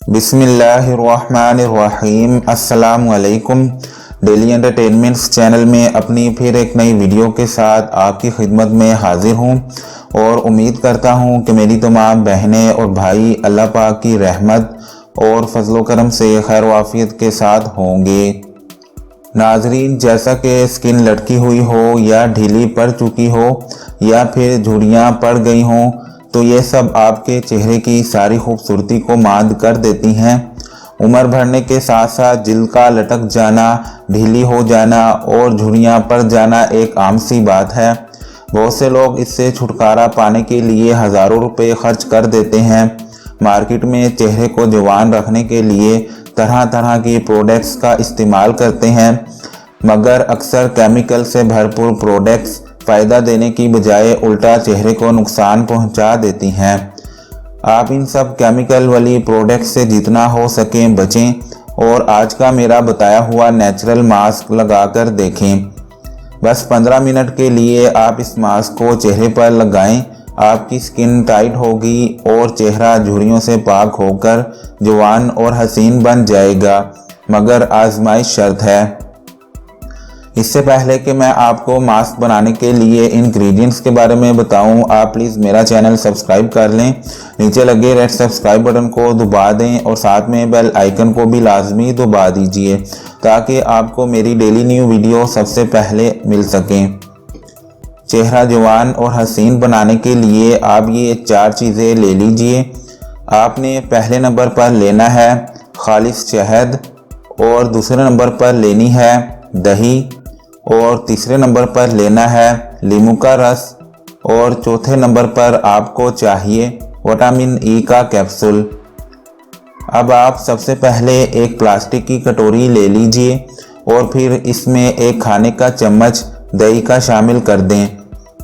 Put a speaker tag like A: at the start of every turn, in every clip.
A: बिस्मिल्लाहिर्रहमानिर्रहीम। अस्सलाम वालेकुम। डेली एंटरटेनमेंट्स चैनल में अपनी फिर एक नई वीडियो के साथ आपकी खिदमत में हाजिर हूँ और उम्मीद करता हूँ कि मेरी तमाम बहनें और भाई अल्लाह पाक की रहमत और फजलो करम से खैर वाफियत के साथ होंगे। नाजरीन, जैसा कि स्किन लटकी हुई हो या ढीली पड़ चुकी हो या फिर झुर्रियाँ पड़ गई हों, तो ये सब आपके चेहरे की सारी खूबसूरती को माद कर देती हैं। उम्र बढ़ने के साथ साथ जिल्द का लटक जाना, ढीली हो जाना और झुर्रियाँ पड़ जाना एक आम सी बात है। बहुत से लोग इससे छुटकारा पाने के लिए हज़ारों रुपए खर्च कर देते हैं। मार्केट में चेहरे को जवान रखने के लिए तरह तरह की प्रोडक्ट्स का इस्तेमाल करते हैं, मगर अक्सर केमिकल से भरपूर प्रोडक्ट्स फ़ायदा देने की बजाय उल्टा चेहरे को नुकसान पहुंचा देती हैं। आप इन सब केमिकल वाली प्रोडक्ट्स से जितना हो सके बचें और आज का मेरा बताया हुआ नेचुरल मास्क लगाकर देखें। बस 15 मिनट के लिए आप इस मास्क को चेहरे पर लगाएं। आपकी स्किन टाइट होगी और चेहरा झुर्रियों से पाक होकर जवान और हसीन बन जाएगा, मगर आजमाइश शर्त है। इससे पहले कि मैं आपको मास्क बनाने के लिए इंग्रेडिएंट्स के बारे में बताऊं, आप प्लीज़ मेरा चैनल सब्सक्राइब कर लें। नीचे लगे रेड सब्सक्राइब बटन को दबा दें और साथ में बेल आइकन को भी लाजमी दबा दीजिए ताकि आपको मेरी डेली न्यू वीडियो सबसे पहले मिल सकें। चेहरा जवान और हसीन बनाने के लिए आप ये 4 चीज़ें ले लीजिए। आपने पहले नंबर पर लेना है खालिस शहद, और दूसरे नंबर पर लेनी है दही, और तीसरे नंबर पर लेना है नींबू का रस, और चौथे नंबर पर आपको चाहिए विटामिन ई का कैप्सूल। अब आप सबसे पहले एक प्लास्टिक की कटोरी ले लीजिए और फिर इसमें एक खाने का चम्मच दही का शामिल कर दें।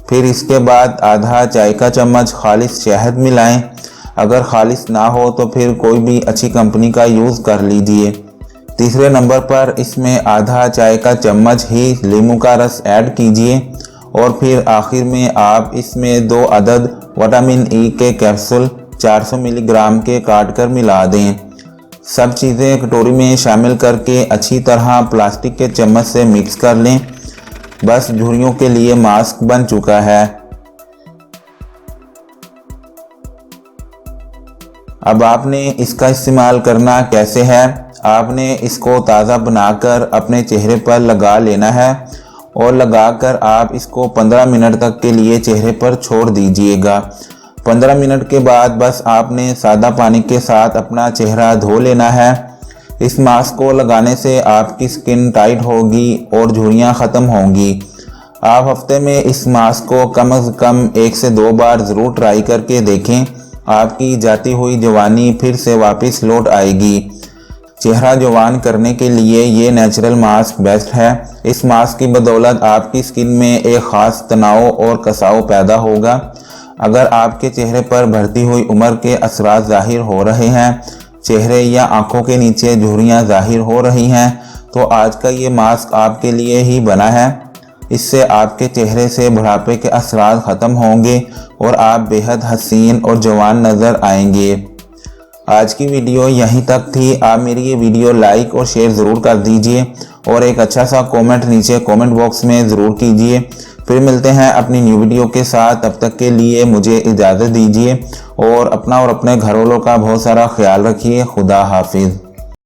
A: फिर इसके बाद आधा चाय का चम्मच खालिस शहद मिलाएं। अगर खालिस ना हो तो फिर कोई भी अच्छी कंपनी का यूज़ कर लीजिए। तीसरे नंबर पर इसमें आधा चाय का चम्मच ही नींबू का रस ऐड कीजिए और फिर आखिर में आप इसमें 2 अदद विटामिन ई के कैप्सूल 400 मिलीग्राम के काट कर मिला दें। सब चीज़ें कटोरी में शामिल करके अच्छी तरह प्लास्टिक के चम्मच से मिक्स कर लें। बस झुर्रियों के लिए मास्क बन चुका है। अब आपने इसका इस्तेमाल करना कैसे है। आपने इसको ताज़ा बनाकर अपने चेहरे पर लगा लेना है और लगाकर आप इसको 15 मिनट तक के लिए चेहरे पर छोड़ दीजिएगा। 15 मिनट के बाद बस आपने सादा पानी के साथ अपना चेहरा धो लेना है। इस मास्क को लगाने से आपकी स्किन टाइट होगी और झुर्रियाँ ख़त्म होंगी। आप हफ्ते में इस मास्क को कम से कम 1 से 2 बार ज़रूर ट्राई करके देखें। आपकी जाती हुई जवानी फिर से वापस लौट आएगी। चेहरा जवान करने के लिए ये नेचुरल मास्क बेस्ट है। इस मास्क की बदौलत आपकी स्किन में एक ख़ास तनाव और कसाव पैदा होगा। अगर आपके चेहरे पर बढ़ती हुई उम्र के असरात ज़ाहिर हो रहे हैं, चेहरे या आंखों के नीचे झुर्रियाँ ज़ाहिर हो रही हैं, तो आज का ये मास्क आपके लिए ही बना है। इससे आपके चेहरे से बुढ़ापे के असरात ख़त्म होंगे और आप बेहद हसीन और जवान नज़र आएंगे। आज की वीडियो यहीं तक थी। आप मेरी ये वीडियो लाइक और शेयर ज़रूर कर दीजिए और एक अच्छा सा कमेंट नीचे कमेंट बॉक्स में ज़रूर कीजिए। फिर मिलते हैं अपनी न्यू वीडियो के साथ। तब तक के लिए मुझे इजाज़त दीजिए और अपना और अपने घर वालों का बहुत सारा ख्याल रखिए। खुदा हाफिज़।